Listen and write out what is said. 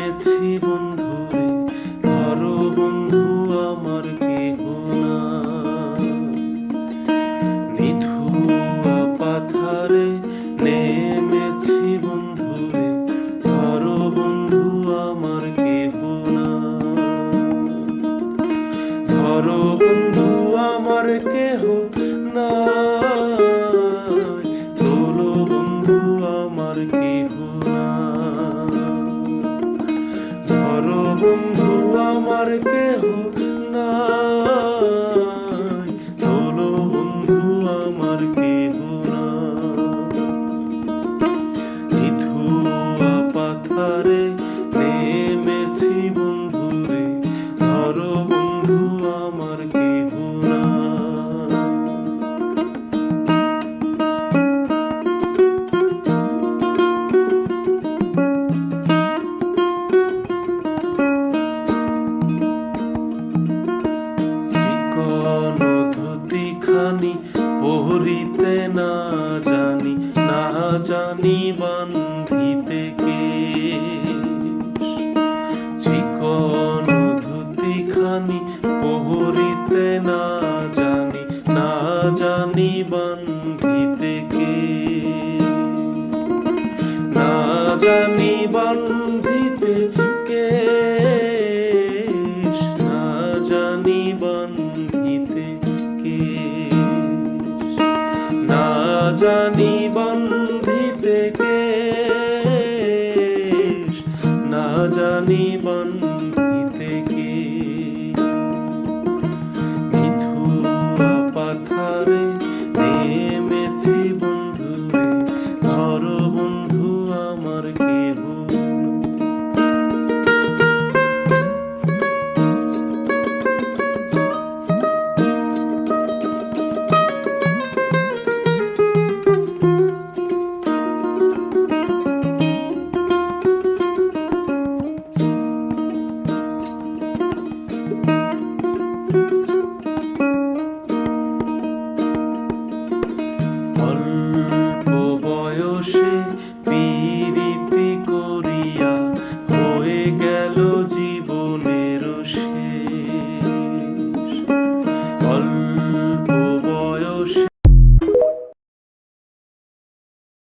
নেমেছি বন্ধুরে, ধরো বন্ধু আমার কেহ না। নিধুয়া পাথারে নেমেছি বন্ধুরে, ধরো বন্ধু আমার কেহ না। ধরো বন্ধু আমার কেহ না, তোলো বন্ধু আমার কেহ না। ধরো বন্ধু আমার কেহ নাই, তোলো বন্ধু আমার কেহ না। নিধুয়া পাথারে নেমেছি বন্ধুরে, ধরো বন্ধু আমার কেহ না। খানি পহরিতে না জানি, না জানি বান্ধিতে কেশ। চিকন ধুতি খানি পহরিতে না জানি, না জানি বান্ধিতে কেশ। না জানি বান্ধিতে কেশ, না জানি বান্ধিতে না জানি বন্ধিতে কেশ, না জানি বন্ধিতে কেশ। নিধুয়া পাথারে নেমেছি বন্ধুরে, ধরো বন্ধু আমার কেহ না। অল্প বয়সে পীড়িত